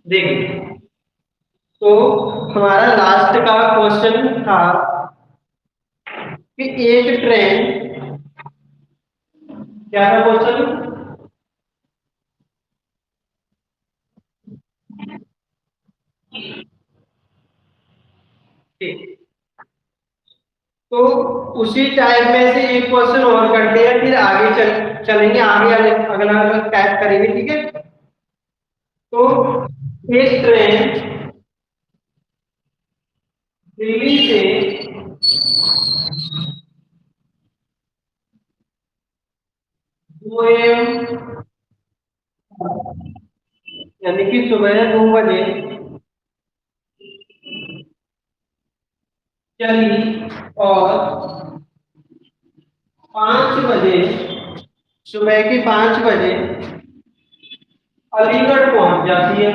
देखिए, तो हमारा लास्ट का क्वेश्चन था कि एक ट्रेन, क्या था क्वेश्चन? ठीक, तो उसी टाइप में से एक क्वेश्चन और करते हैं, फिर आगे चलेंगे, आगे अगला टाइप करेंगे, ठीक है। तो एक ट्रेन दिल्ली से OM यानी कि सुबह 2 बजे चली और 5 बजे, सुबह की 5 बजे अलीगढ़ पहुंच जाती है।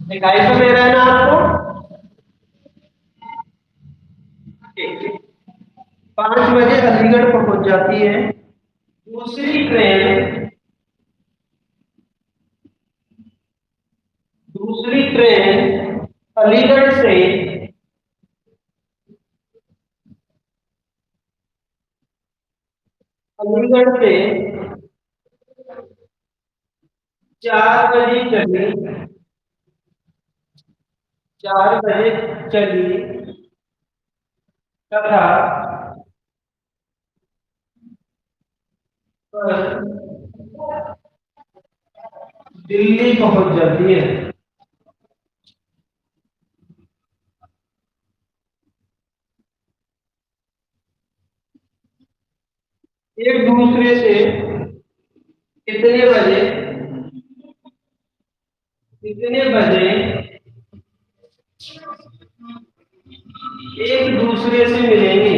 दिखाई तो दे रहा है ना आपको? ठीक है। 5 बजे अलीगढ़ पहुंच जाती है। दूसरी ट्रेन दूसरी ट्रेन अलीगढ़ से अलीगढ़ से 4 बजे चली, 4 बजे चली तथा दिल्ली पहुंच जाती है। एक दूसरे से कितने बजे कितने बजे एक दूसरे से मिलेंगे?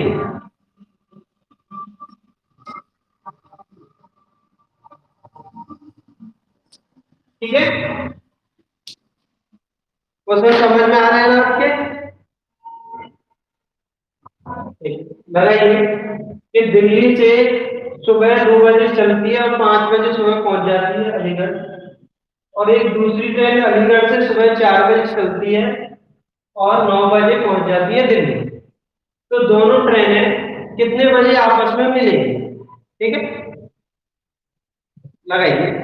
ठीक है, क्वेश्चन समझ में आ रहा है ना आपके? लगाइए कि दिल्ली से सुबह 2 बजे चलती है और 5 बजे सुबह पहुंच जाती है अलीगढ़, और एक दूसरी ट्रेन अलीगढ़ से सुबह 4 बजे चलती है और 9 बजे पहुंच जाती है दिल्ली। तो दोनों ट्रेनें कितने बजे आपस में मिलेंगी? ठीक है, लगाइए।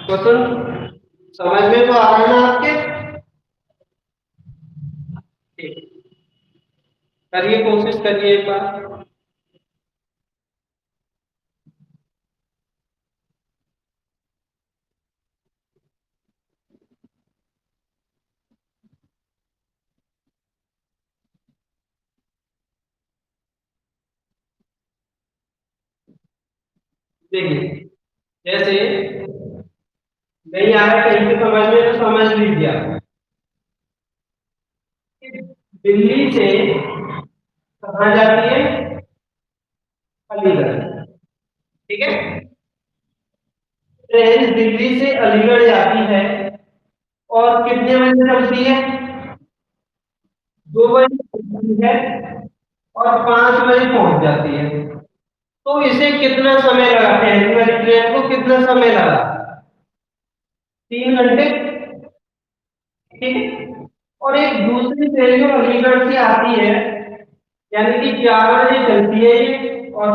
क्वेश्चन समझ में तो आ रहा है ना आपके? ठीक, करिए, कोशिश करिए एक बार। देखिए, जैसे नहीं आ रहा कहीं से समझ में, तो समझ लीजिए आप कि दिल्ली से कहाँ जाती है? अलीगढ़। ठीक है, ट्रेन दिल्ली से अलीगढ़ जाती है और कितने बजे चलती है? 2 बजे चलती है और 5 बजे पहुंच जाती है। तो इसे कितना समय लगा, पहली वाली ट्रेन को कितना समय लगा? 3 घंटे। ठीक है, और एक दूसरी ट्रेन जो अलीगढ़ से आती है, यानी कि 4 बजे चलती है ये और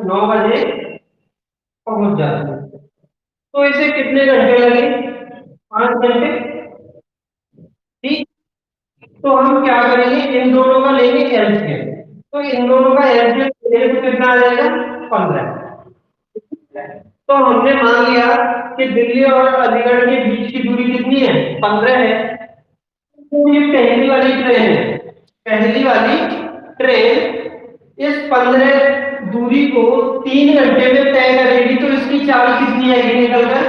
9 बजे पहुंच जाती है। तो इसे कितने घंटे लगे? 5 घंटे। ठीक, तो हम क्या करेंगे, इन दोनों का लेंगे एलसीएम। तो इन दोनों का एलसीएम लेंगे तो कितना आ जाएगा? 15। तो हमने मान लिया कि दिल्ली और अलीगढ़ के बीच की दूरी कितनी है, 15 है। तो ये पहली वाली ट्रेन है, पहली वाली ट्रेन इस 15 दूरी को 3 घंटे में तय करेगी, तो इसकी चाल कितनी आएगी निकलकर,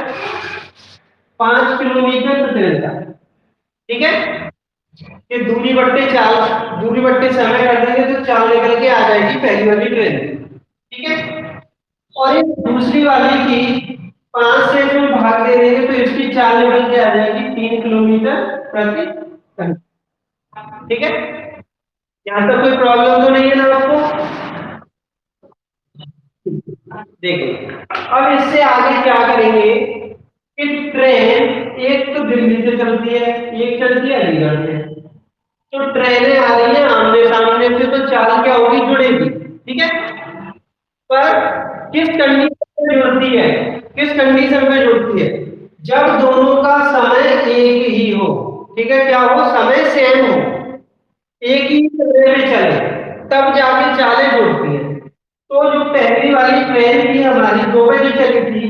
5 किलोमीटर प्रति घंटा। ठीक है, ये दूरी बट्टे चाल, दूरी बट्टे समय कर देंगे तो चाल निकल के आ जाएगी पहली वाली ट्रेन। ठीक है, और ये दूसरी वाली की 5 से इसमें भाग दे देंगे तो इसकी चाल निकल के आ जाएगी 3 किलोमीटर प्रति घंटा। ठीक है, यहाँ तक कोई प्रॉब्लम तो नहीं है ना आपको? देखो अब इससे आगे क्या करेंगे कि ट्रेन एक तो दिल्ली से चलती है, एक चलती है अलीगढ़ से। तो ट्रेनें आ रही है आमने सामने से, तो चाल क्या होगी, जुड़ेगी। ठीक है, पर किस कंडीशन में जुड़ती है, किस कंडीशन में जुड़ती है, जब दोनों का समय एक ही हो। ठीक है, क्या हो, समय सेम हो, एक ही समय में चले, तब जाके चालें जुड़ती है। तो जो पहली वाली ट्रेन थी हमारी 2 बजे चली थी,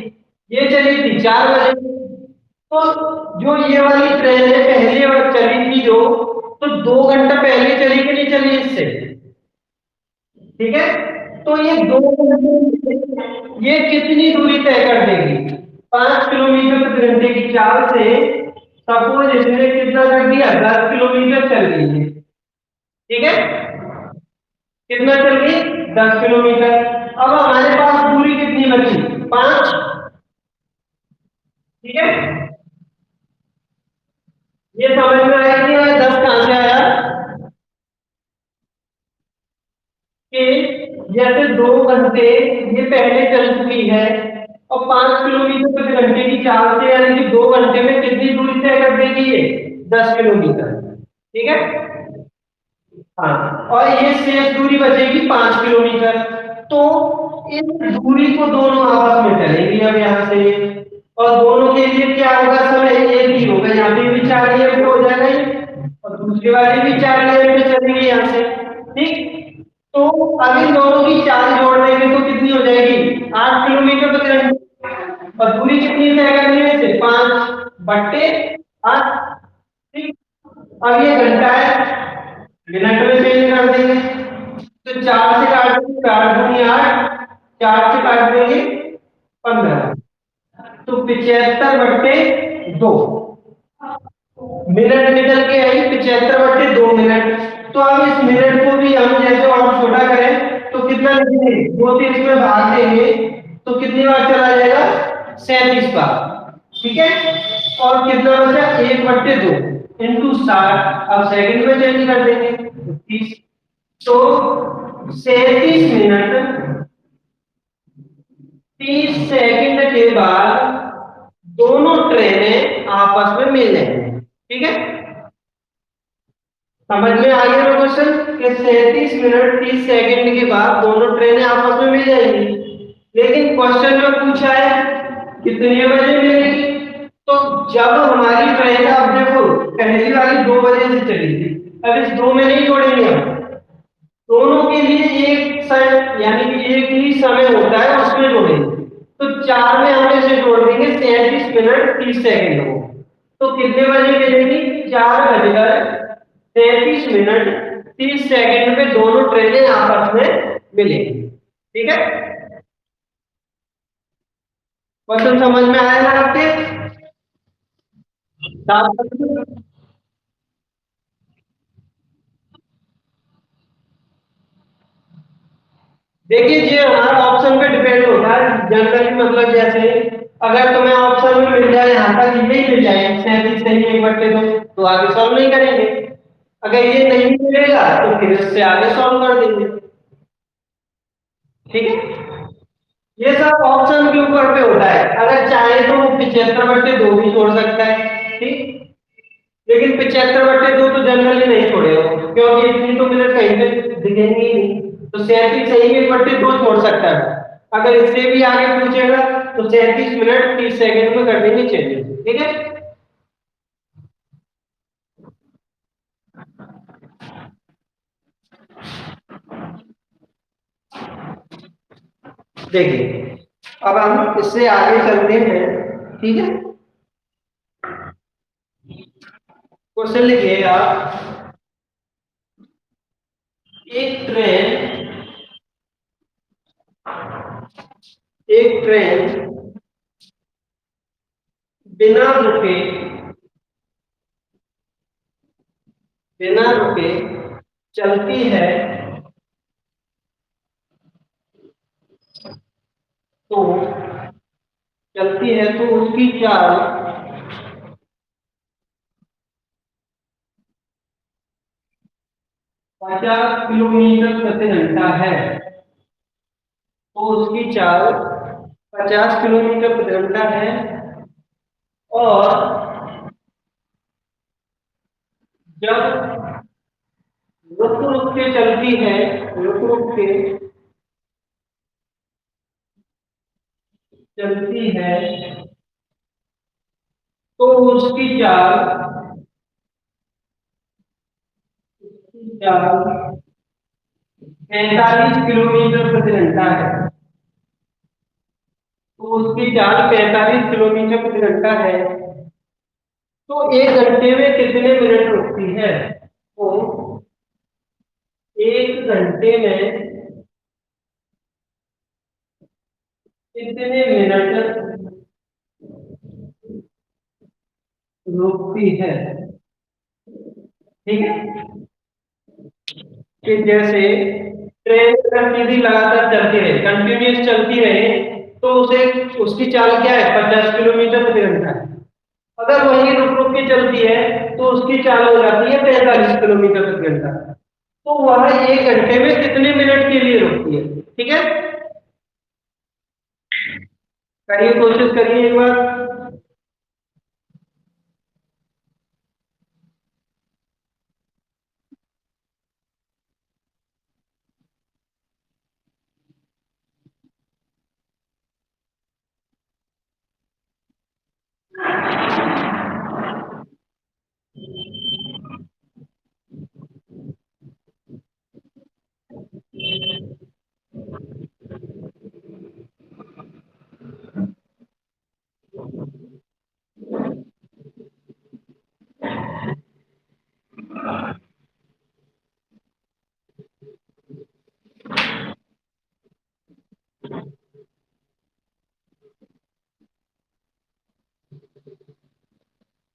ये चली थी 4 बजे। तो जो ये वाली ट्रेन है पहले और चली थी जो, तो 2 घंटा पहले चली कि नहीं चली इससे? ठीक है, तो ये 2 घंटे ये कितनी दूरी तय कर देगी, 5 किलोमीटर प्रति घंटे की चाल से सपोज इसने कितना कर दिया, 10 किलोमीटर चल रही है। ठीक है, कितना चल गई, 10 किलोमीटर। अब हमारे पास दूरी कितनी बची, 5। ठीक है, ये समझ में आया कि ये 10 कहां से आया, कि जैसे 2 घंटे ये पहले चल चुकी है और 5 किलोमीटर प्रति घंटे की चाल से, यानी कि 2 घंटे में कितनी दूरी तय कर देगी ये, 10 किलोमीटर। ठीक है, हाँ, और ये शेष दूरी बचेगी 5 किलोमीटर। तो इस दूरी को दोनों आपस में चलेंगी अब यहाँ से, और दोनों के लिए क्या होगा, समय एक ही होगा, यहाँ पे भी 4 नियम हो जाएगा ये, और दूसरी वाली भी 4 नियम पे चलेंगे यहाँ से। ठीक, तो अब इन दोनों की चाल जोड़ देंगे तो कितनी हो जाएगी, 8 किलोमीटर प्रति घंटे, और दूरी कितनी तय करनी है इसे, 5/8। ठीक, अब ये घंटा है, मिनट में चेंज कर देंगे, तो 4 से काट देंगे, 4 दूनी 8, 4 से काट देंगे 15, तो 75/2 मिनट निकल के आई, 75/2 मिनट। तो अब इस मिनट को भी हम जैसे और छोटा करें तो कितना लिखेंगे, 2 से इसमें भाग देंगे तो कितनी बार चला जाएगा, 37 बार। ठीक है, और कितना बचा, 1/2 इंटू 60, अब सेकंड में चेंज कर देंगे 30। तो 37 मिनट 30 सेकंड के बाद दोनों ट्रेनें आपस में मिल जाएंगी। ठीक है, समझ में आ गया ना क्वेश्चन, कि 37 मिनट 30 सेकंड के बाद दोनों ट्रेनें आपस में मिल जाएंगी। लेकिन क्वेश्चन में पूछा है कितने बजे मिलेगी, तो जब हमारी ट्रेन, अब देखो पहली वाली 2 बजे से चली थी, अब इस 2 में नहीं जोड़ेंगे हम, दोनों के लिए एक समय, यानी कि एक ही समय होता है उसमें जोड़ेंगे। तो 4 में हम इसे जोड़ देंगे 37 मिनट 30 सेकंड को, तो कितने बजे मिलेगी, 4 बजकर 37 मिनट 30 सेकंड पे दोनों ट्रेनें आपस में मिलेंगी। ठीक है, क्वेश्चन समझ में आया ना आपके? देखिए ये हमारा ऑप्शन पे डिपेंड होता है जनरली, मतलब जैसे अगर तुम्हें ऑप्शन में मिल जाए यहाँ तक यही मिल जाए 37 सही 1/2, तो आगे सॉल्व नहीं करेंगे। अगर ये नहीं मिलेगा तो फिर इससे आगे सॉल्व कर देंगे। ठीक है, ये सब ऑप्शन के ऊपर पे होता है, अगर चाहे तो वो 75/2 भी छोड़ सकता है। ठीक, लेकिन 75/2 तो जनरली नहीं छोड़ेगा, क्योंकि इतनी तो मिनट कहीं पे दिखेंगे ही नहीं। तो 37 सही 1/2 छोड़ सकता है। अगर इससे भी आगे पूछेगा तो 37 मिनट 30 सेकंड में कर देंगे चेंज। ठीक है, देखिए अब हम इससे आगे चलते हैं, ठीक है। क्वेश्चन लिखिए आप, एक ट्रेन एक ट्रेन बिना रुके बिना रुके चलती है तो उसकी चाल 50 किलोमीटर प्रति घंटा है। तो उसकी चाल 50 किलोमीटर प्रति घंटा है, और जब रुक रुक के चलती है, रुक रुक के चलती है, तो उसकी चाल 45 किलोमीटर प्रति घंटा है। तो उसकी चाल 45 किलोमीटर प्रति घंटा है, तो एक घंटे में कितने मिनट रुकती है? तो एक घंटे में कितने मिनट रुकती है? ठीक है, कि जैसे ट्रेन अगर सीधी लगातार चलती रहे, कंटिन्यूस चलती रहे, तो उसे उसकी चाल क्या है? 50 किलोमीटर प्रति घंटा है। अगर वही रुक रुक के चलती है तो उसकी चाल हो जाती है 45 किलोमीटर प्रति घंटा। तो वह एक घंटे में कितने मिनट के लिए रुकती है? ठीक है, करिए, कोशिश करिए एक बार।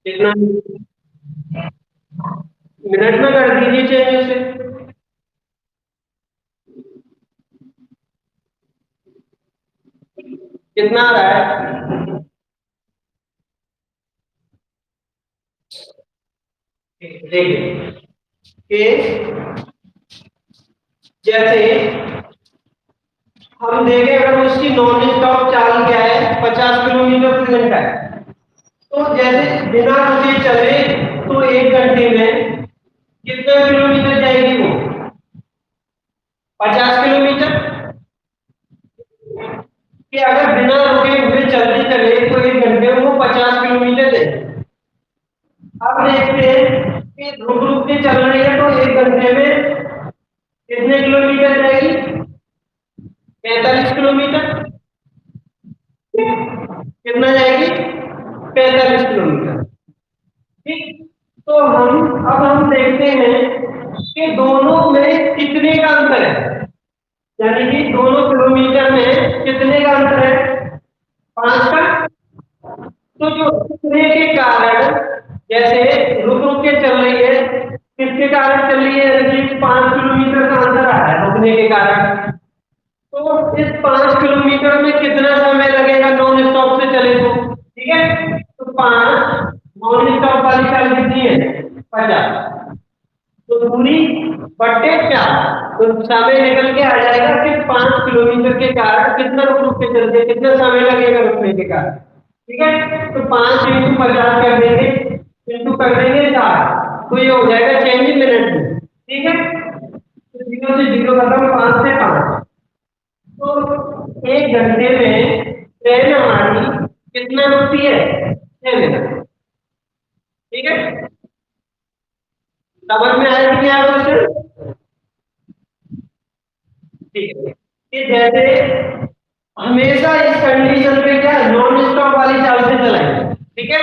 कितना मिनट में कर दीजिए चेंज उसे। कितना आ रहा है? देखिए कि जैसे हम देखें, अगर उसकी नॉन स्टॉप चाल क्या है? 50 किलोमीटर प्रति घंटा है। तो जैसे बिना रुके चले तो एक घंटे में कितना किलोमीटर जाएगी वो? 50 किलोमीटर। कि अगर बिना रुके हुए चलते चले तो एक घंटे में वो 50 किलोमीटर जाएगी। अब देखते हैं कि रुक रुक के चल रही है तो एक घंटे में कितने किलोमीटर जाएगी? 45 किलोमीटर। कितना जाएगी? 45 किलोमीटर। ठीक, तो हम देखते हैं कि दोनों में कितने का अंतर है, यानी कि दोनों किलोमीटर में कितने का अंतर है? 5 का। तो जो रुकने के कारण, जैसे रुक रुक के चल रही है, किसके कारण चल रही है? यानी कि 5 किलोमीटर का अंतर आ है रुकने के कारण। तो इस 5 किलोमीटर में कितना समय लगेगा नॉन स्टॉप से चले तो? ठीक है, तो 5 नॉन स्टॉप वाली चाल कितनी है? 50। तो दूरी बट्टे 4, तो समय निकल के आ जाएगा कि 5 किलोमीटर के कारण कितना रुक रुक के चलते हैं, कितना समय लगेगा रुकने के कारण। ठीक है, तो 5 × 50 कर देंगे, इंटू कर देंगे 4, तो ये हो जाएगा चेंज मिनट में। ठीक है, तो 0 से 0 खत्म, 5 से 5। तो एक घंटे में ट्रेन हमारी कितना रुकती है? 6 मिनट। ठीक है, समझ में आया कि नहीं आया क्वेश्चन? ठीक है, कि जैसे हमेशा इस कंडीशन पे क्या नॉन स्टॉप वाली चाल से चलाएंगे, ठीक है।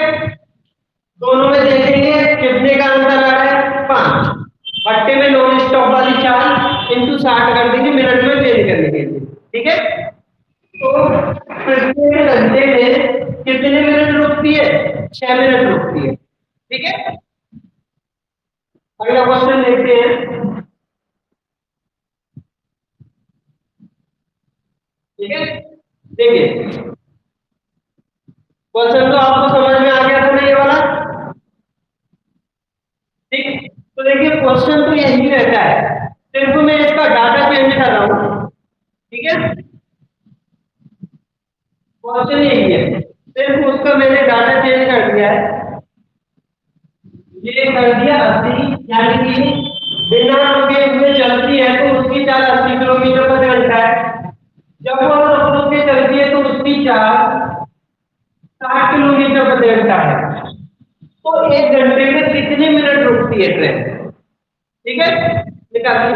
दोनों में देखेंगे कितने का अंतर आ रहा है, 5। भट्टे में नॉन स्टॉप वाली चाल इंटू 60 कर देंगे मिनट में चेंज करने के लिए, ठीक है। तो प्रत्येक घंटे में कितने मिनट रुकती है, 6 मिनट रुकती है, ठीक है। अगला क्वेश्चन देखते हैं, ठीक है। देखिए क्वेश्चन तो आपको समझ में आ गया था ना ये वाला, ठीक। तो देखिए क्वेश्चन तो यही रहता है, सिर्फ मैं इसका डाटा चेंज कर रहा हूँ, ठीक है। क्वेश्चन यही है, सिर्फ उसका मैंने डाटा चेंज कर दिया है। ये कर दिया 80, यानी कि बिना रुके इसमें चलती है तो उसकी चाल 80 किलोमीटर प्रति घंटा है। जब वो रुक के चलती है तो उसकी चाल 60 किलोमीटर प्रति घंटा है। तो 1 घंटे में कितने मिनट रुकती है ट्रेन, ठीक है। निकालिए।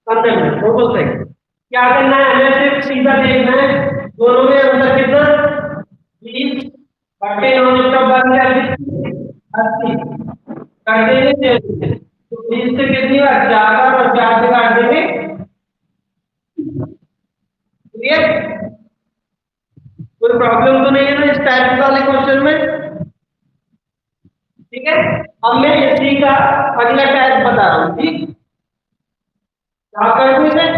अंदर में टोटल सही, क्या करना है हमें, सिर्फ सीधा देखना है दोनों में अंतर कितना, 20 बटे 9 स्टॉप बन गया 80 कर देंगे 6। तो 20 से कितनी बार, 4 बार, और 4 से काट देंगे, क्लियर। कोई प्रॉब्लम तो नहीं है ना इस टाइप वाले क्वेश्चन में, ठीक है। अब मैं इसी का अगला टाइप बता रहा हूँ, ठीक। क्या करते हैं,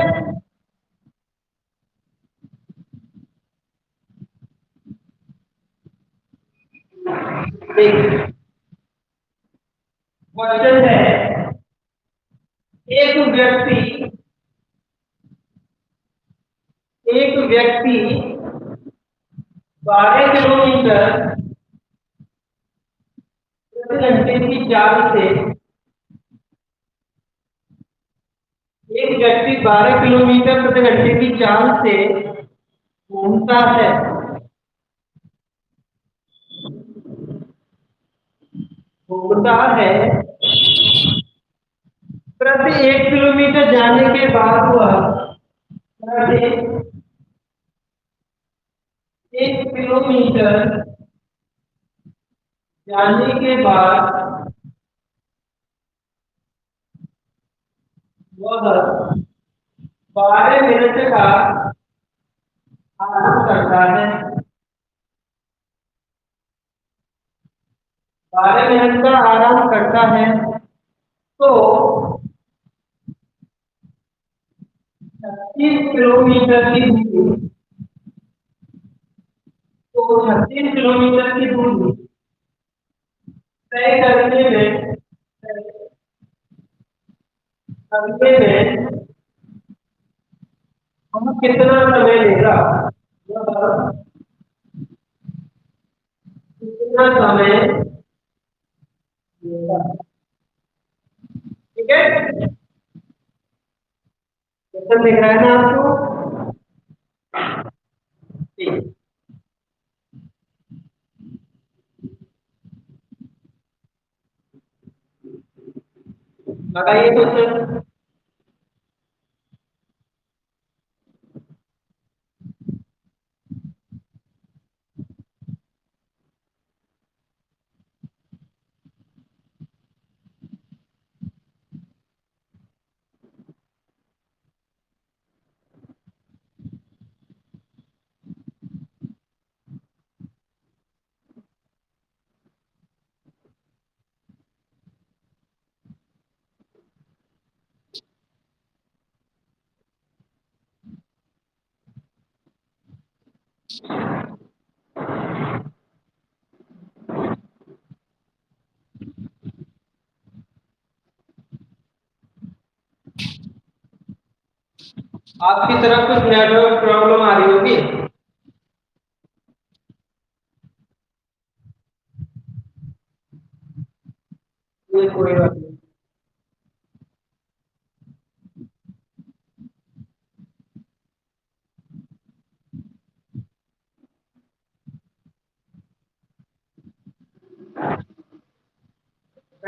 देखिए क्वेश्चन है, एक व्यक्ति एक व्यक्ति 12 किलोमीटर प्रति घंटे की चाल से, एक व्यक्ति 12 किलोमीटर प्रति घंटे की चाल से घूमता है, घूमता है। प्रति 1 किलोमीटर जाने के बाद वह प्रति 1 किलोमीटर जाने के बाद वह 12 मिनट का आराम करता है, 12 मिनट का आराम करता है। तो 36 किलोमीटर की दूरी, तो 36 किलोमीटर की दूरी तय करने में हम कितना समय लेगा, वह कितना समय लेगा, ठीक है। क्वेश्चन दिख रहा है ना आपको, ठीक। लगाइए क्वेश्चन। आपकी तरफ कुछ नेटवर्क प्रॉब्लम आ रही होगी, ये कोई बात नहीं।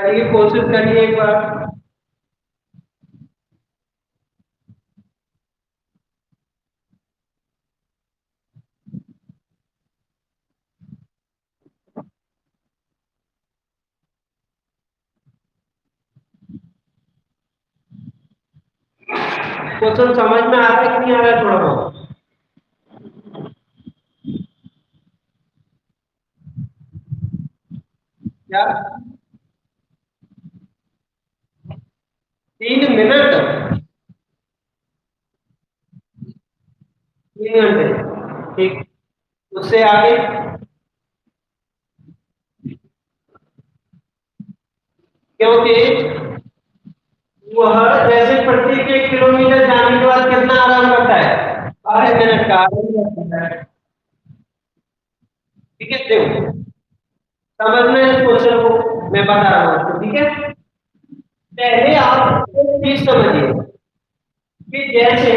आइए कोशिश करिए एक बार। क्वेश्चन समझ में आ रहा है कि नहीं आ रहा है थोड़ा बहुत? क्या 3 मिनट? 3 घंटे? ठीक। उससे आगे? क्योंकि वह जैसे प्रत्येक 1 किलोमीटर जाने के बाद कितना आराम करता है? 12 मिनट का आराम करता है। ठीक है, देखो समझना इस क्वेश्चन को मैं बता रहा हूँ आपको, ठीक है। पहले आप एक चीज समझिए कि जैसे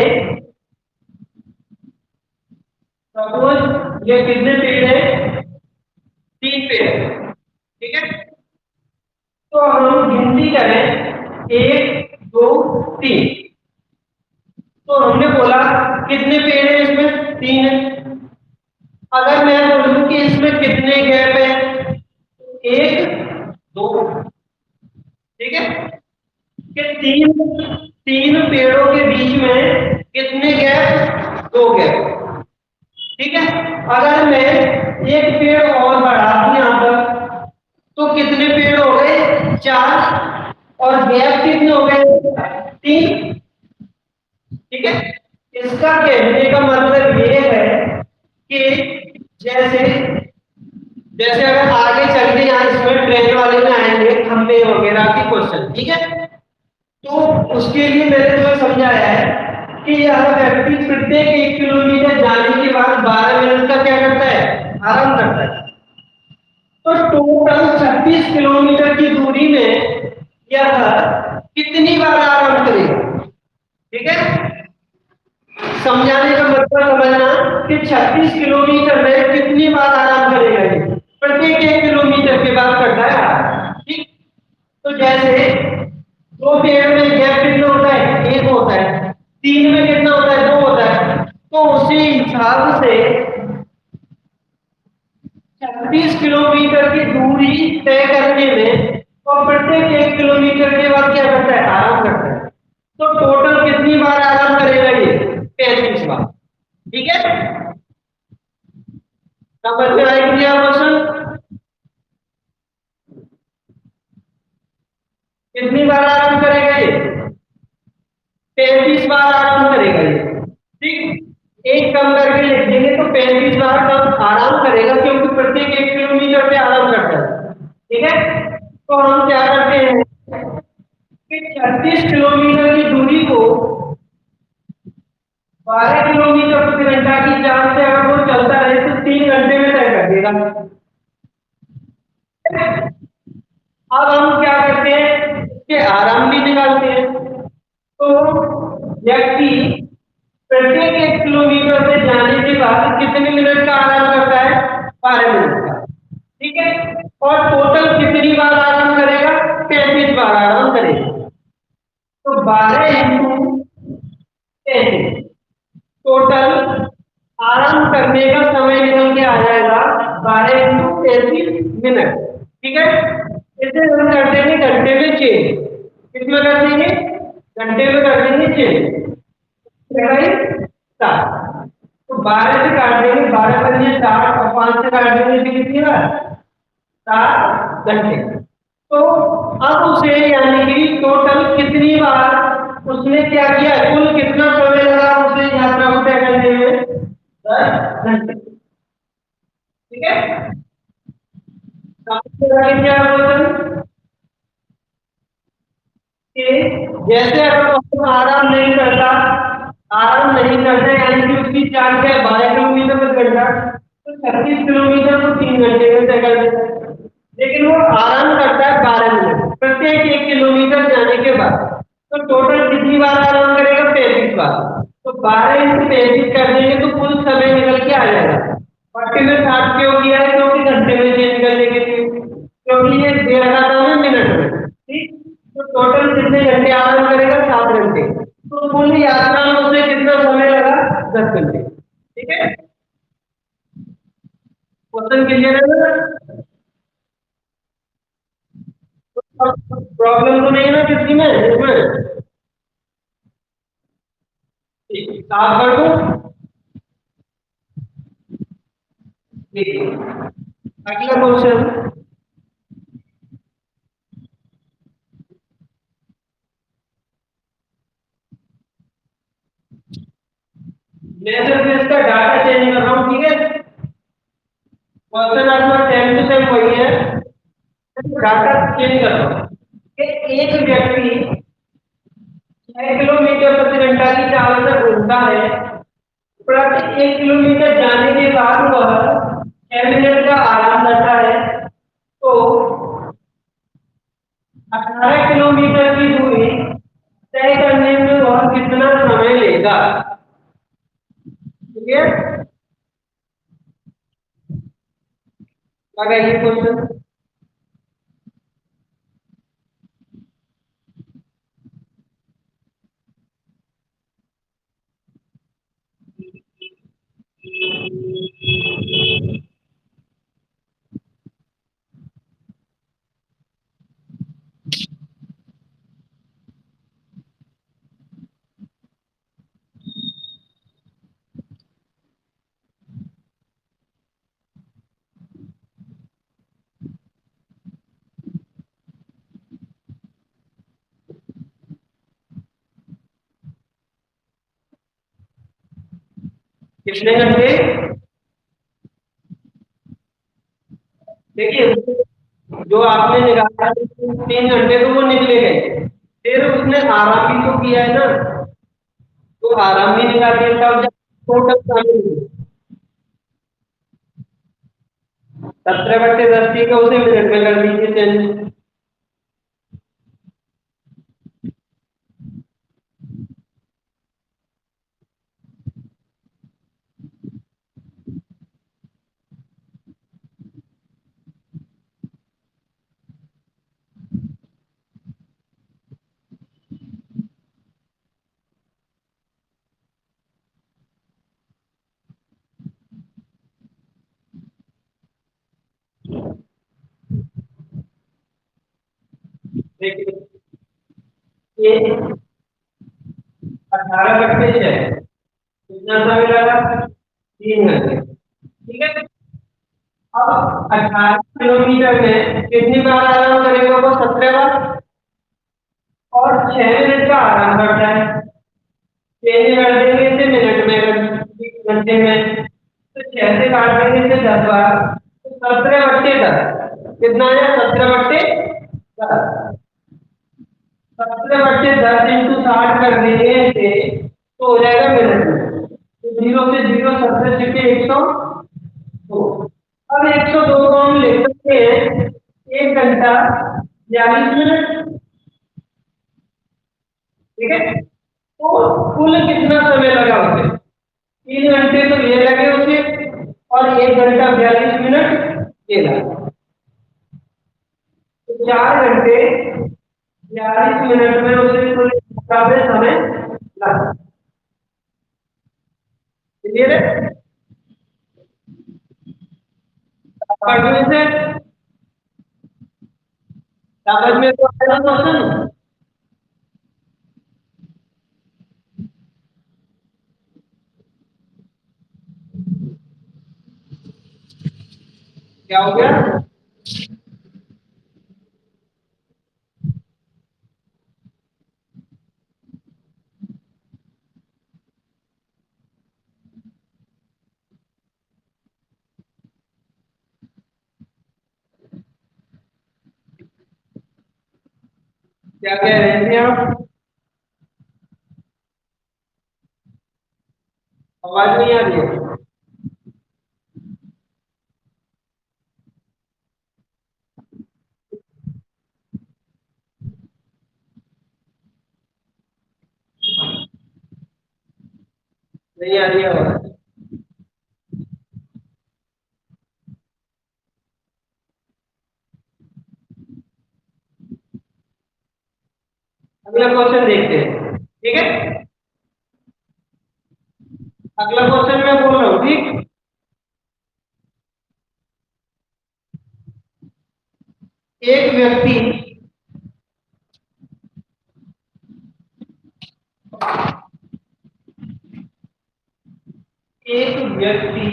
सपोज ये कितने पेड़ है? 3 पेड़, ठीक है। तो हम गिनती करें 1 2 3। तो हमने बोला कितने पेड़ है इसमें? 3 है। अगर मैं बोलूं कि इसमें कितने गैप है? 1 2, ठीक है। कि तीन तीन पेड़ों के बीच में कितने गैप? 2 गैप, ठीक है। अगर मैं एक पेड़ और बढ़ा दूं यहां पर तो कितने पेड़ हो गए? 4। और गैप कितने हो गए? 3, ठीक है। इसका कहने का मतलब ये है कि जैसे जैसे अगर आगे चल के यहाँ इसमें ट्रेन वाले में आएंगे खंबे वगैरह की क्वेश्चन, ठीक है। तो उसके लिए मैंने जो समझाया है कि यह व्यक्ति प्रत्येक 1 किलोमीटर जाने के बाद 12 मिनट का क्या करता है? आराम करता है। तो टोटल 36 किलोमीटर की दूरी में यह कितनी बार आराम करेगा? ठीक है, समझाने का मतलब समझना कि 36 किलोमीटर में कितनी बार आराम करेगा ये? प्रत्येक 1 किलोमीटर के बाद करता है आराम, ठीक। तो जैसे 2 पेड़ में गैप कितना होता है? 1 होता है। 3 में कितना होता है? 2 होता है। तो उसी हिसाब से 36 किलोमीटर की दूरी तय करने में और प्रत्येक 1 किलोमीटर के बाद क्या करता है? आराम करता है। तो टोटल कितनी बार आराम करेगा ये? 35 बार, ठीक है। समझ में आएगी क्या क्वेश्चन? कितनी बार आराम करेगा ये? 35 बार आराम करेगा ये, ठीक। एक कम करके लिख देंगे तो 35 बार कम आराम करेगा क्योंकि प्रत्येक 1 किलोमीटर पे आराम करता है, ठीक है। तो हम क्या करते हैं कि 36 किलोमीटर की दूरी को 12 किलोमीटर प्रति घंटा की चाल से अगर वो चलता रहे तो 3 घंटे में तय कर देगा। अब हम क्या करते हैं कि आराम भी निकालते हैं। तो व्यक्ति प्रत्येक 1 किलोमीटर से जाने के बाद कितने मिनट का आराम करता है? 12 मिनट का, ठीक है। और टोटल कितनी बार आराम करेगा? 35 बार आराम करेगा। तो 12 × 35, टोटल आराम करने का समय निकल के आ जाएगा 12 × 35 मिनट, ठीक है। इसे हम कर देंगे घंटे में चेंज। किसमें कर देंगे? घंटे में कर देंगे चेंज। 7। तो 12 से काट देंगे, 12 × 5 = 60 और 5 से काट देंगे तो कितनी बार? 7 घंटे। तो अब उसे यानी कि टोटल कितनी बार उसने क्या किया? कुल कितना समय लगा उसे यात्रा को तय करने में? 10 घंटे, ठीक है। समझ में आ गया क्या क्वेश्चन? कि जैसे अगर वो आराम नहीं करता यानी कि उसकी चाल क्या है? 12 किलोमीटर प्रति घंटा। तो 36 किलोमीटर को 3 घंटे में तय कर देता है। लेकिन वो आराम करता है 12 मिनट प्रत्येक 1 किलोमीटर जाने के बाद। तो टोटल कितनी बार आराम करेगा? 35 बार। तो 12 × 35 कर देंगे तो कुल समय निकल के आ जाएगा। 40 में 60 क्यों किया है? क्योंकि घंटे में चेंज करने के लिए, क्योंकि ये दे रखा था हमें मिनट में। टोटल कितने घंटे आराम करेगा? 7 घंटे। तो कुल यात्रा में उसे कितना समय लगा? 10 घंटे। ठीक है, क्वेश्चन क्लियर है ना? प्रॉब्लम तो नहीं है ना किसी में इसमें? ठीक, साफ कर दूं? ठीक है, अगला क्वेश्चन। मैं सिर्फ इसका डाटा चेंज कर रहा हूँ, ठीक है? क्वेश्चन आपका टाइम टू टाइम वही है, डाटा चेंज कर रहा हूँ कि एक व्यक्ति 6 किलोमीटर प्रति घंटा की चाल से घूमता है। प्रति 1 किलोमीटर जाने के बाद वह 6 मिनट का आराम करता है। तो 18 किलोमीटर की दूरी तय करने में वह कितना समय लेगा? ठीक है, लगाइए क्वेश्चन। कितने घंटे? देखिए, जो आपने निकाला 3 घंटे तो वो निकले गए, फिर उसने आराम भी तो किया है ना, तो आराम भी निकाल दिया, तब टोटल शामिल 17/10 ठीक है, उसे मिनट में कर दीजिए चेंज। देखिए, ये 18/6 कितना समय लगा? 3 घंटे। ठीक है, अब 18 किलोमीटर में कितनी बार आराम करेगा? वो 17 बार। और 6 मिनट का आराम करता है, चेंज कर देंगे इसे मिनट में, घंटे में, तो 6 से काट देंगे इसे 10 बार, तो 17/10 कितना आया? 17/10। 17/10 इंटू 60 कर देंगे इसे, तो हो जाएगा मिनट में। तो 0 से 0 17 छिपे 102। अब 102 को हम लिख सकते हैं 1 घंटा 42 मिनट। ठीक है, तो कुल कितना समय लगा उसे? 3 घंटे तो ये लगे उसे, और 1 घंटा 42 मिनट ये लगा, तो 4 घंटे 42 मिनट में उसे कुल समय लगा। क्लियर है? पढ़ने से समझ में तो आया क्वेश्चन? क्या हो गया? क्या कह रहे थे आप? आवाज नहीं आ रही है? नहीं आ रही है आवाज? क्वेश्चन देखते हैं, ठीक है। अगला क्वेश्चन मैं बोल रहा हूँ, ठीक। एक व्यक्ति एक व्यक्ति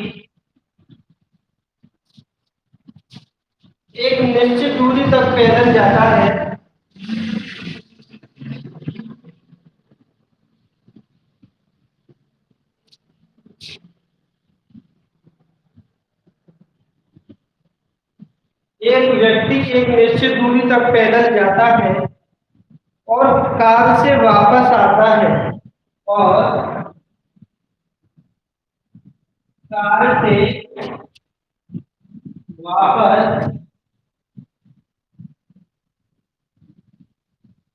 एक निश्चित दूरी तक पैदल जाता है। एक व्यक्ति एक निश्चित दूरी तक पैदल जाता है और कार से वापस आता है, और कार से वापस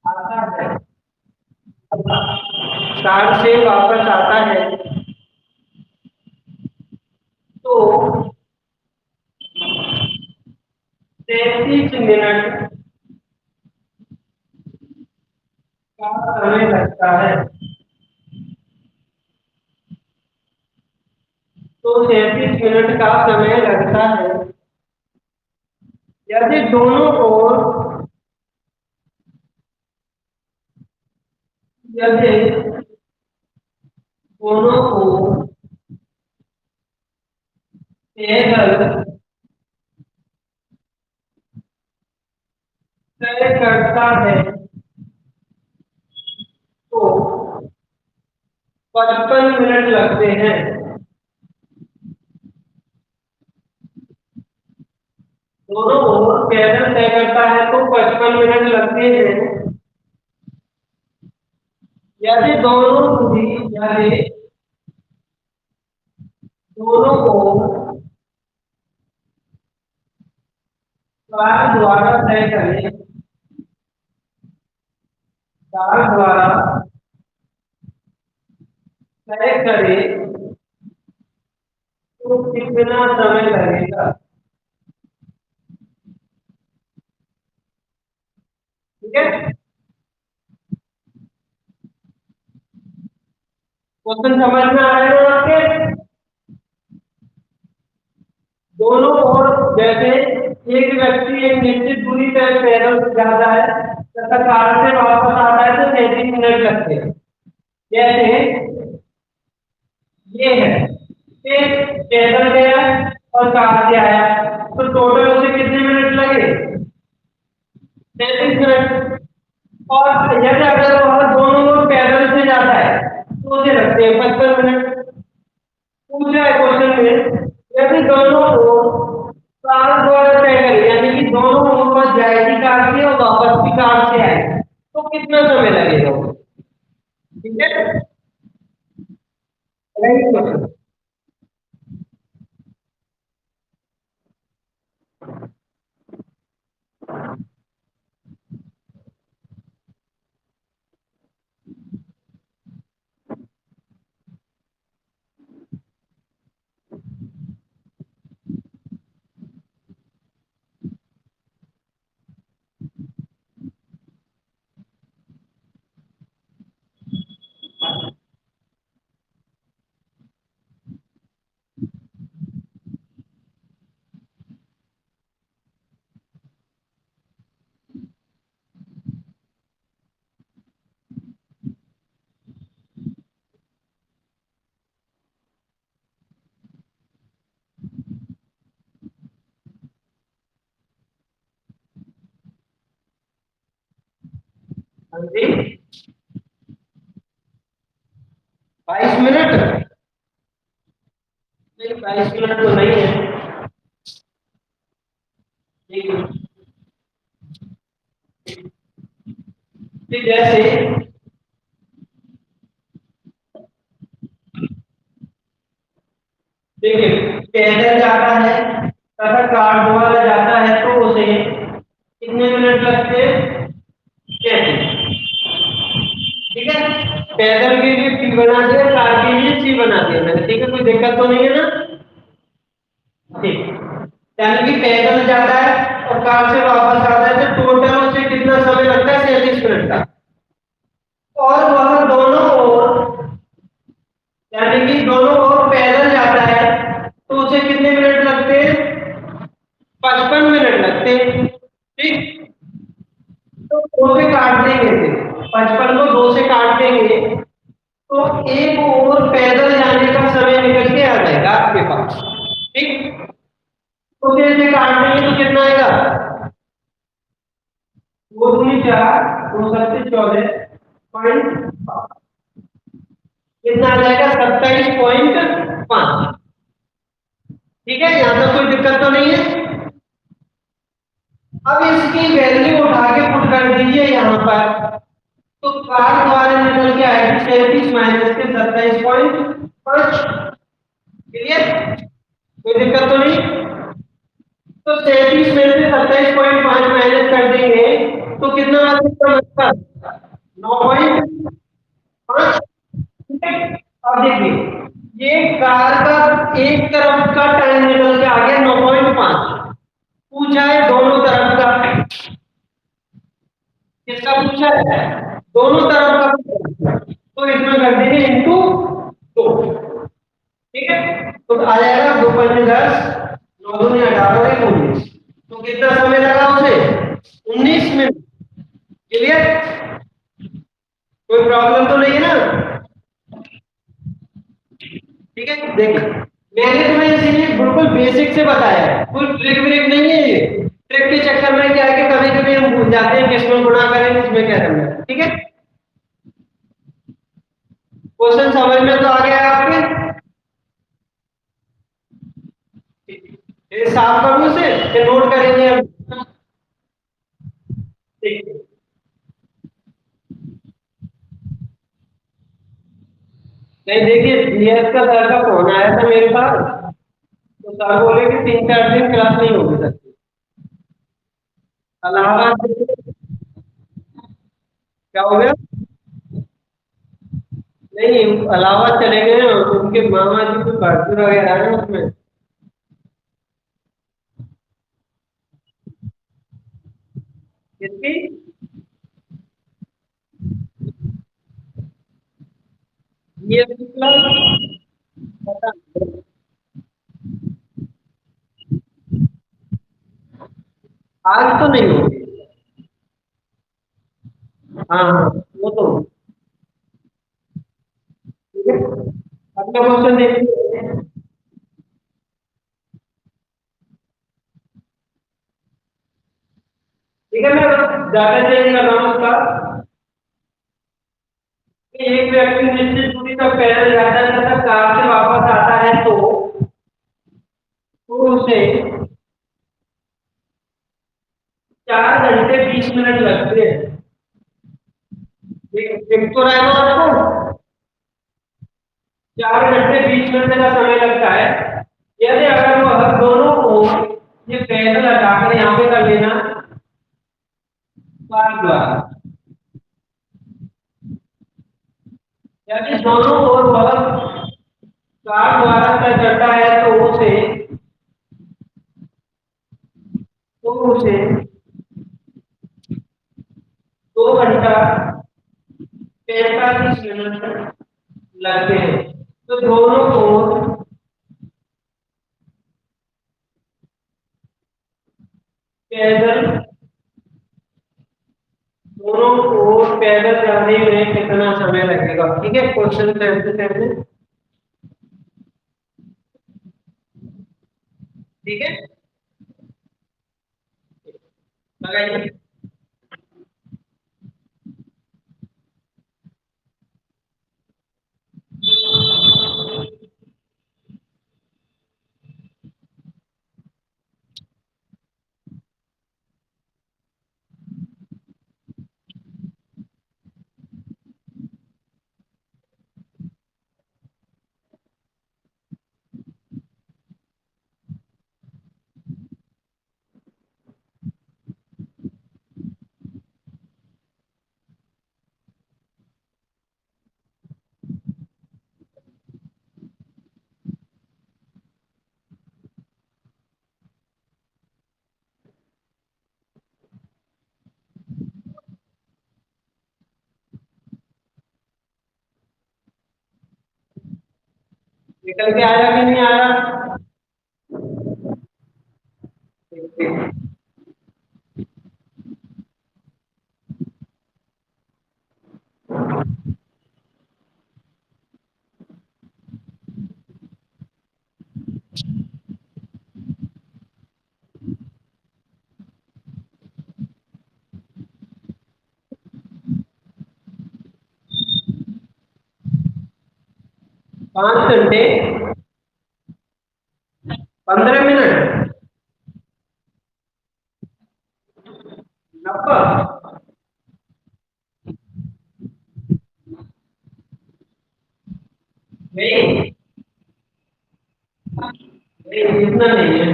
आता है, कार से वापस आता है, तो 33 मिनट का समय लगता है। तो 33 मिनट का समय लगता है यदि दोनों ओर यदि दोनों ओर पैदल तय करता है तो 55 मिनट लगते हैं। दोनों ओर पैदल तय करता है तो 55 मिनट लगते हैं यदि दोनों ओर कार द्वारा तय करें, कार द्वारा तय करें तो कितना समय लगेगा, ठीक है। क्वेश्चन समझ में आ रहे हो आपके? दोनों ओर जैसे एक व्यक्ति एक निश्चित दूरी तक पैदल जाता है तथा कार से वापस आता है तो 33 मिनट लगते हैं। जैसे ये है, एक पैदल गया और कार से आया, तो टोटल उसे कितने मिनट लगे? 33 मिनट। और यदि अगर वह दोनों ओर पैदल से जाता है तो उसे लगते हैं 55 मिनट। पूछा है क्वेश्चन में, यदि दोनों ओर कार द्वारा तय करें, यानी कि दोनों ओर बस जाएगी कार से और वापस भी कार से आएगी, तो कितना समय लगेगा? ठीक है, राइट क्वेश्चन। हाँ जी, 22 मिनट नहीं, 22 मिनट तो नहीं है। ठीक है, जैसे देखिए पैदल जाता है तथा कार द्वारा जाता है तो उसे कितने मिनट लगते हैं? 33। ठीक है, पैदल के लिए टी बना दिया, कार के लिए सी बना दिया मैंने, ठीक है, कोई दिक्कत तो नहीं है ना? ठीक, यानी कि पैदल जाता है और कार से वापस आता है तो टोटल उसे कितना समय लगता है? 37 मिनट का। और वह दोनों ओर, यानी कि दोनों ओर पैदल जाता है, तो उसे कितने मिनट लगते हैं? 55 मिनट लगते हैं। ठीक, तो दो से काट देंगे इसे, 55 को दो से काट देंगे, तो एक और पैदल जाने का समय निकल के आ जाएगा आपके पास। ठीक, तो फिर इसे काट देंगे तो कितना आएगा? दो दूनी चार, दो सत्ते 14 पॉइंट, कितना आ जाएगा? 27.5। ठीक है, यहां तक कोई दिक्कत तो नहीं है। अब इसकी वैल्यू उठा के पुट कर दीजिए यहां पर, तो कार द्वारा निकल के आएगी 37 माइनस के 27.5। क्लियर, कोई दिक्कत तो नहीं? तो 37 में से 27.5 माइनस कर देंगे तो कितना आ जाएगा मतलब? 9.5। ठीक है, अब देखिए ये कार का एक तरफ का टाइम निकल के आ गया 9.5। पूछा है दोनों तरफ का, किसका पूछा है? दोनों तरफ का पूछा है। तो इसमें कर देंगे इंटू 2। ठीक है, तो आ जाएगा 2 × 10, 9 × 18 है 19। तो कितना समय लगा उसे? 19 मिनट। क्लियर, कोई प्रॉब्लम तो नहीं है ना? ठीक है, देखिए मैंने तुम्हें इसीलिए बिल्कुल बेसिक से बताया है, कोई ट्रिक व्रिक नहीं है ये। ट्रिक के चक्कर में क्या है कि कभी कभी हम भूल जाते हैं किसमें गुणा करें किसमें क्या करना है। ठीक है, क्वेश्चन समझ में तो आ गया है आपके? ये साफ करूं इसे, फिर नोट करेंगे अब। ठीक है। नहीं देखिए, जीएस का सर का फोन आया था मेरे पास, तो सर बोले कि 3 4 दिन क्लास नहीं होगी सकती। इलाहाबाद क्या हो गया? नहीं, इलाहाबाद चले गए हैं, उनके मामा जी को भर्ती वगैरह है उसमें। किसकी? जीएस की क्लास? पता नहीं। आज तो नहीं होगी। हाँ हाँ, वो तो ठीक है। अगला क्वेश्चन देखिए। ठीक है, मैं डाटा चेंज कर रहा हूँ उसका। कि एक व्यक्ति निश्चित दूरी तक पैदल जाता है तथा कार से वापस आता है, तो उसे 4 घंटे 20 मिनट लगते हैं। देख तो रहे हो आपको? 4 घंटे 20 मिनट का समय लगता है। यदि अगर वह दोनों को ये पैदल हटाकर यहाँ पे कर लेना कार द्वारा, यदि दोनों ओर वह कार द्वारा तय करता है तो उसे 2 घंटा 45 मिनट लगते हैं। तो दोनों ओर पैदल दोनों ओर पैदल जाने में कितना समय लगेगा? ठीक है, क्वेश्चन कैसे कैसे। ठीक है, लगाइए। निकल के आया कि नहीं आया? 5 घंटे 15 मिनट 90। नहीं नहीं, इतना नहीं है,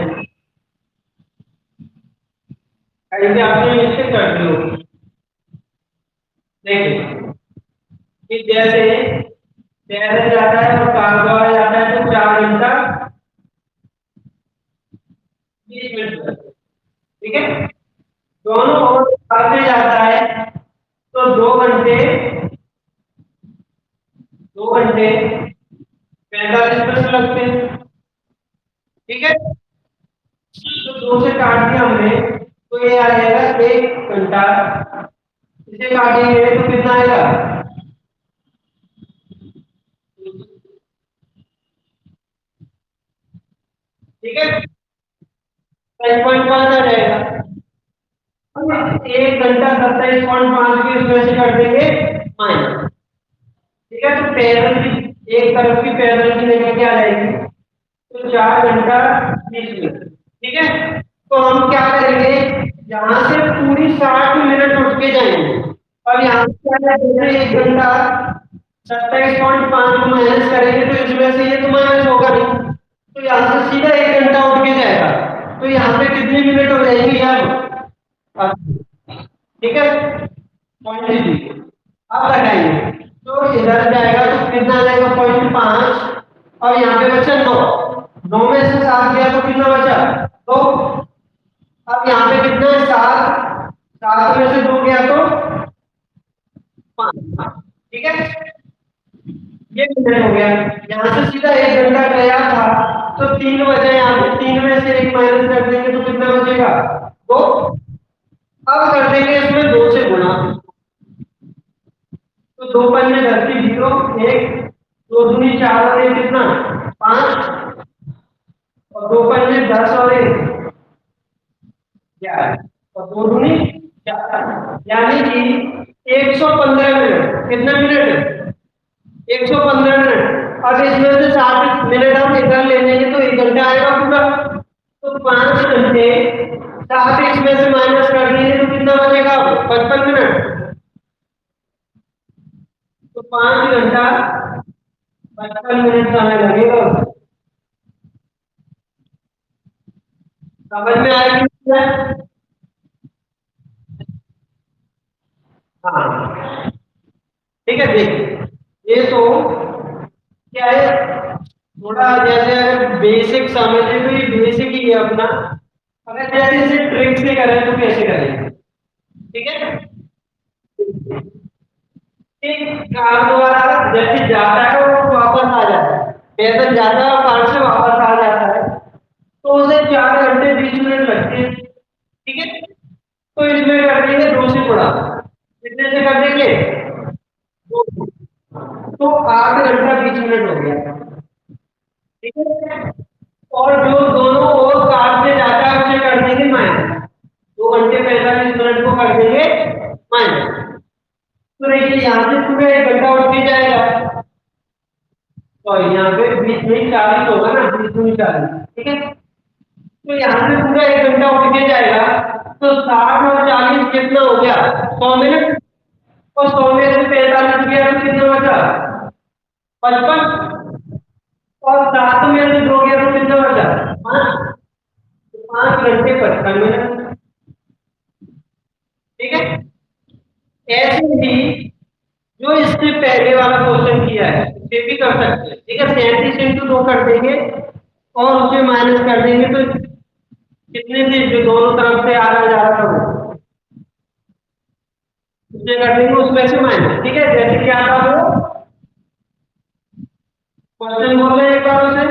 कहीं भी आपने मिस्टेक कर दी होगी। देखिए कि जैसे पैदल जाता है और कार द्वारा जाता है तो 4 घंटा 20 मिनट, ठीक है। दोनों ओर कार से जाता है तो 2 घंटे 45 मिनट लगते हैं, ठीक है। तो 2 से काट दिया हमने तो ये आ जाएगा 1 घंटा। इसे काटेंगे तो कितना आएगा? ठीक है, 27.5 आ जाएगा। 1 घंटा 27.5 की उसमें से कर देंगे माइनस, ठीक है। तो पैदल की एक तरफ की पैदल की जगह क्या आ जाएगी? तो 4 घंटा 20 मिनट, ठीक है। तो हम क्या करेंगे, यहाँ से पूरी 60 मिनट उठ के जाएंगे। अब यहाँ से क्या है, जैसे 1 घंटा 27.5 को माइनस करेंगे तो इसमें से ये तो माइनस होगा नहीं, तो यहाँ से सीधा 1 घंटा उठ के जाएगा। तो यहाँ पे कितनी मिनट हो जाएंगी यार? ठीक है, पॉइंट लीजिए। अब लगाइए तो इधर जाएगा तो कितना आ जाएगा? 0.5। और यहाँ पे बचा 9, 9 में से 7 गया तो कितना बचा? 2। अब यहाँ पे कितना है? 7, 7 में से 2 गया तो 5, ठीक है। ये मिनट हो गया। यहाँ से सीधा 1 घंटा गया था तो 3 बचे, यहाँ पे 3 में से 1 माइनस कर देंगे तो कितना बचेगा? 2। अब कर देंगे इसमें 2 से गुणा, तो 2 10 की 0, 1, 2 दूनी 4 और 1 कितना? 5, और 2 10 और 1 11, और 2 दूनी 4, यानी कि 115 मिनट। कितना मिनट? 115 मिनट। अब इसमें से 60 मिनट हम इधर ले लेंगे तो 1 घंटा आएगा पूरा। तो 5 घंटे 60 इसमें से माइनस कर देंगे तो कितना बचेगा? 55 मिनट। तो 5 घंटा 55 मिनट समय लगेगा। समझ में आएगी? हाँ, ठीक है। देखिए ये तो क्या है, थोड़ा जैसे अगर बेसिक समझे तो ये बेसिक ही है अपना। अगर जैसे इसे ट्रिक से करें तो कैसे करें, ठीक है। एक कार द्वारा जैसे जाता है वो वापस आ जाता है, पैदल जाता है और कार से वापस आ जाता है तो उसे 4 घंटे 20 मिनट लगते हैं, ठीक है। तो इसमें कर देंगे 2 से गुणा, कितने से कर देंगे? 2। तो 8 घंटा 20 मिनट हो गया, ठीक है। और जो दोनों ओर कार से जाता है उसे कर देंगे माइनस, 2 घंटे 45 मिनट को कर देंगे माइनस। तो देखिए यहाँ से पूरा 1 घंटा उठ के जाएगा, तो यहाँ पे 20 में 40 होगा ना, 20 में 40, ठीक है। तो यहाँ से पूरा 1 घंटा उठ के जाएगा तो 60 और 40 कितना हो गया? 100 मिनट। और 100 में से 45 गया तो कितना बचा? 55। और 7 में से 2 गया तो कितना बचा? 5। 5 घंटे 55 मिनट, ठीक है। ऐसे ही जो इससे पहले वाला क्वेश्चन किया है उसे भी कर सकते हैं, ठीक है। 37 × 2 कर देंगे और उसे माइनस कर देंगे तो कितने से जो दोनों तरफ से आ रहा जा रहा था वो उसे कर देंगे उसमें से माइनस, ठीक है। जैसे क्या था वो क्वेश्चन बोल रहे हैं एक बार उसे।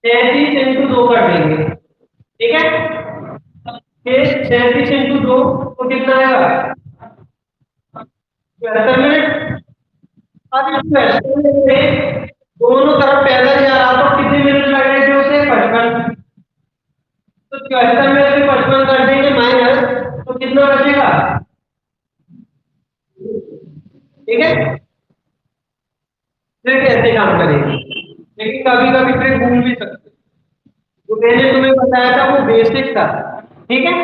33 × 2 कर देंगे, ठीक है। फिर 33 × 2 तो कितना आएगा? 72 मिनट। अब इस क्वेश्चन में दोनों तरफ पैदल जा रहा तो कितने मिनट लग रहे थे उसे? 55। तो 74 में से 55 कर देंगे माइनस, तो कितना बचेगा? ठीक है। फिर कैसे काम करेंगे, लेकिन कभी कभी ट्रिक भूल भी सकते हैं। जो मैंने तुम्हें बताया था वो बेसिक था, ठीक है।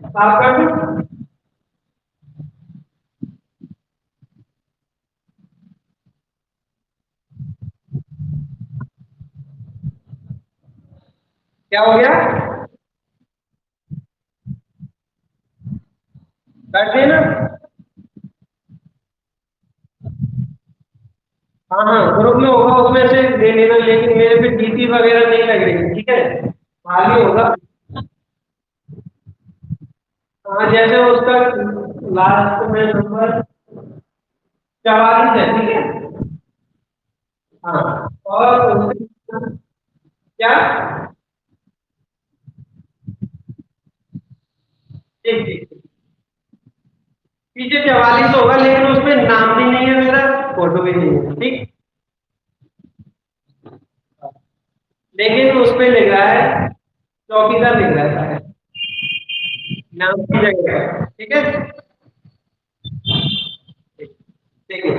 आप कर दो। क्या हो गया? कर देना। हाँ हाँ, ग्रुप में होगा, उसमें से ले लेना, लेकिन मेरे पे डीपी वगैरह नहीं लग रही, ठीक है। खाली होगा। हाँ, जैसे उसका लास्ट में नंबर 44 है, ठीक है। हाँ, और क्या? ठीक ठीक ठीक। पीछे 44 होगा, लेकिन उसमें नाम भी नहीं है मेरा, फोटो भी नहीं है, ठीक। लेकिन उस पे लिख रहा है चौकीदार, लिख रहा है नाम की जगह, ठीक है। ठीक है।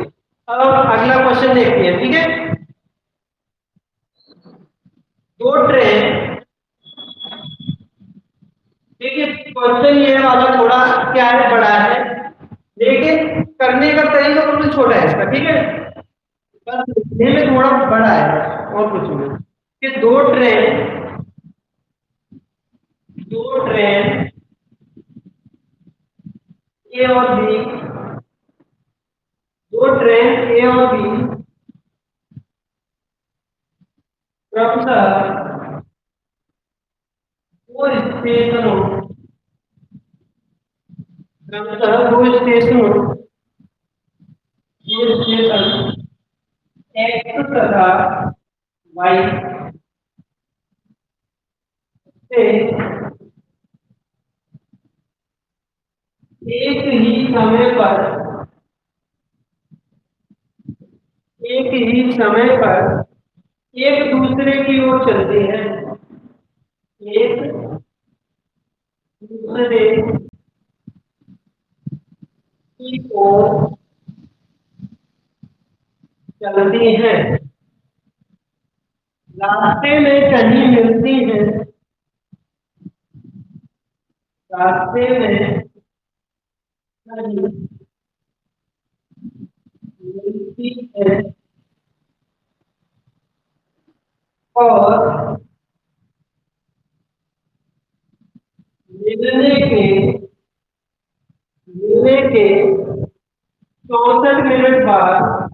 अब अगला क्वेश्चन देखते हैं, ठीक है। दो ट्रेन, ठीक है। क्वेश्चन ये वाला थोड़ा क्या है, बड़ा है, लेकिन करने का तरीका बिल्कुल छोटा है इसका, ठीक है। बस लिखने में थोड़ा बड़ा है, और कुछ नहीं। कि दो ट्रेन ए और बी, दो ट्रेन ए और बी क्रमशः दो स्टेशनों क्रमशः दो स्टेशन एक्स तथा वाई से एक ही समय पर एक ही समय पर एक दूसरे की ओर चलते हैं, एक दूसरे की ओर चलती हैं, रास्ते में कहीं मिलती हैं, रास्ते में कहीं मिलती हैं, और मिलने के मिलने के 64 मिनट बाद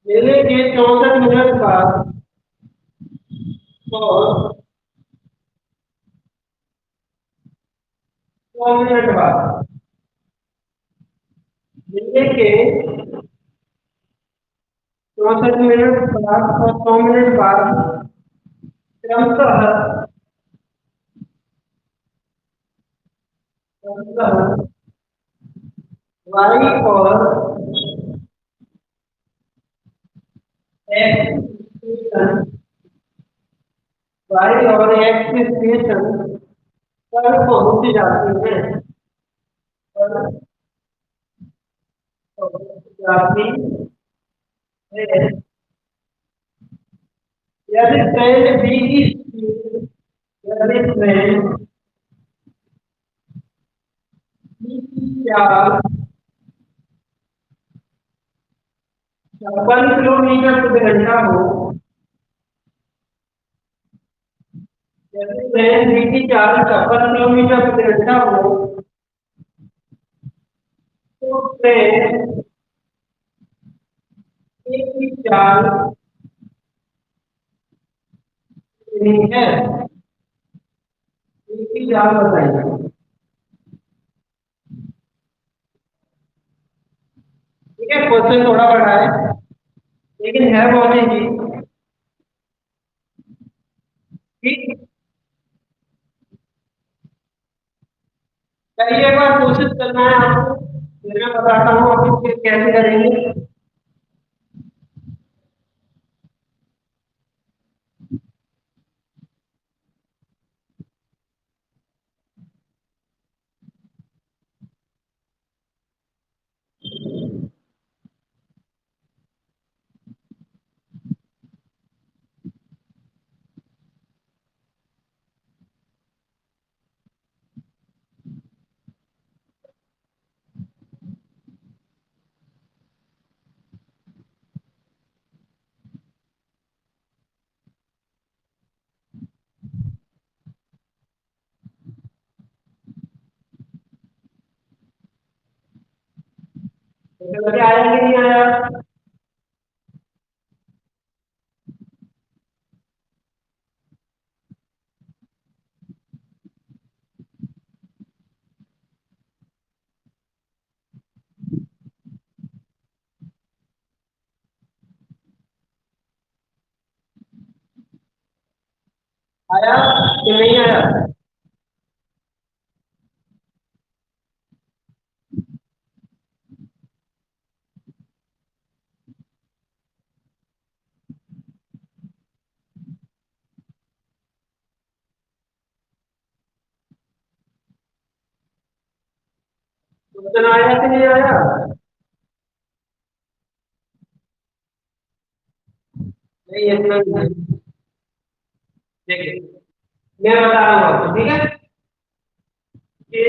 मिलने के 64 मिनट बाद और 100 मिनट बाद मिलने के 64 मिनट बाद और 100 मिनट बाद क्रमशः क्रमशः वाई और एक्स स्टेशन वाई और एक्स स्टेशन पर पहुंच जाती हैं, पर पहुंच जाती है। यदि ट्रेन बी की स्पीड यदि ट्रेन बी की चाल 56 किलोमीटर प्रति घंटा हो, यदि ट्रेन बी की चाल 56 किलोमीटर प्रति घंटा हो, तो ट्रेन ए की चाल कितनी है? इसकी जाल बताइए। ठीक है, क्वेश्चन थोड़ा बड़ा है लेकिन है बहुत ही ठीक। चलिए एक बार कोशिश करना है आपको, फिर मैं बताता हूँ आप इसके कैसे करेंगे। तो लगे आया कि नहीं आया? आया कि नहीं आया? क्वेश्चन आया कि नहीं आया? नहीं इतना नहीं। देखिए मैं बता रहा हूँ आपको, ठीक है कि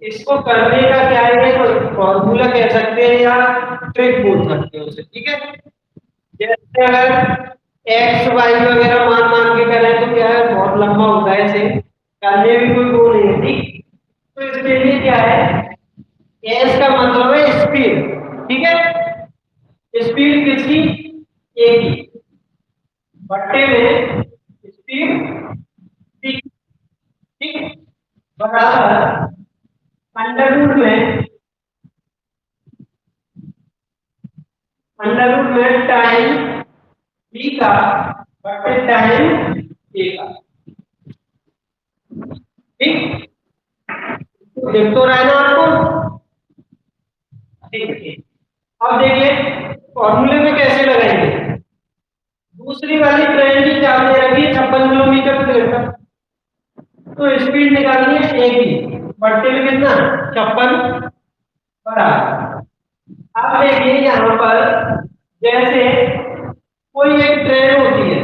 इसको करने का क्या है, तो फॉर्मूला कह सकते हैं या ट्रिक बोल सकते हैं उसे, ठीक है। जैसे अगर एक्स वाई वगैरह मान मान के करें तो क्या है, बहुत लंबा होता है, इसे करने में कोई वो नहीं है, ठीक। तो इसके लिए क्या है, एस का मतलब है स्पीड, ठीक है। स्पीड किसकी? ए की, बट्टे में स्पीड सी, ठीक, बराबर अंडर रूट में, अंडर रूट में टाइम बी का बटे टाइम ए का, ठीक। तो देख तो रहा है ना आपको? ठीक है ठीक। अब देखिए फॉर्मूले में कैसे लगाएंगे। दूसरी वाली ट्रेन की चाल दे रखी है 56 किलोमीटर प्रति घंटा, तो स्पीड निकालनी है ए की, बट्टे में कितना, 56 बराबर। अब देखिए यहाँ पर जैसे कोई एक ट्रेन होती है,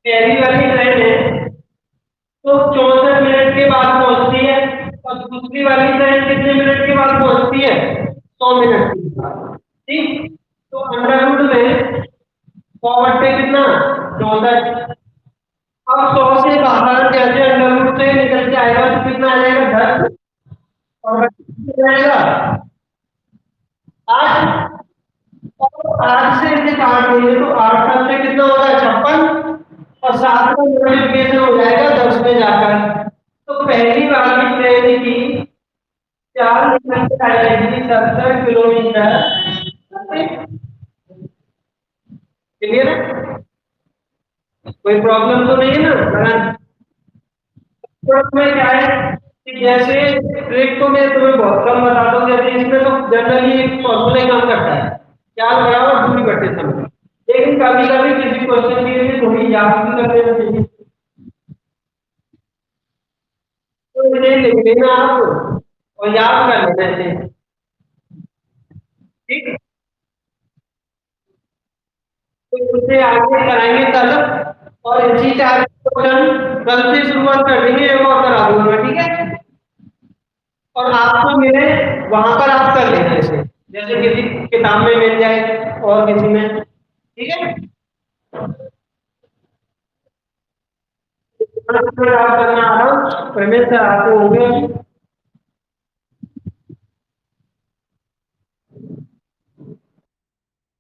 पहली वाली ट्रेन है तो 64 मिनट के बाद पहुंचती है, और दूसरी वाली ट्रेन कितने मिनट के बाद पहुंचती है, 100 मिनट के बाद, ठीक। तो अंडर रूट में 100 बट्टे कितना, 64। अब 100 से बाहर जैसे अंडर रूट से निकल के आएगा तो कितना आ जाएगा, 10, और बट्टे कितना आएगा, 8। और 8 से इसे काट देंगे तो 8 से कितना होगा, 56, और 7 का मल्टीप्लिकेशन हो जाएगा 10 में जाकर। तो पहली वाली ट्रेन की चाल निकल के आ जाएगी 70 किलोमीटर। क्लियर है? कोई प्रॉब्लम तो नहीं है ना? तो में क्या है कि जैसे ट्रिक को मैं तुम्हें बहुत कम बताता हूँ, जैसे इसमें तो जनरली एक फॉर्मूला ही काम करता है, चाल बराबर दूरी बटे समय। लेकिन कभी कभी किसी क्वेश्चन के लिए थोड़ी याद भी कर लेना चाहिए, तो इसे लिख लेना आप और याद कर लेना इसे, ठीक। तो उसे आगे कराएंगे कल, और इसी से आगे क्वेश्चन कल से शुरुआत कर देंगे, एक और करा दूंगा मैं, ठीक है। और आपको मिले वहां पर आप कर लेना इसे, जैसे किसी किताब में मिल जाए और किसी में, ठीक है। आप करना आ रहा हूँ, पेमेंट से आते होंगे।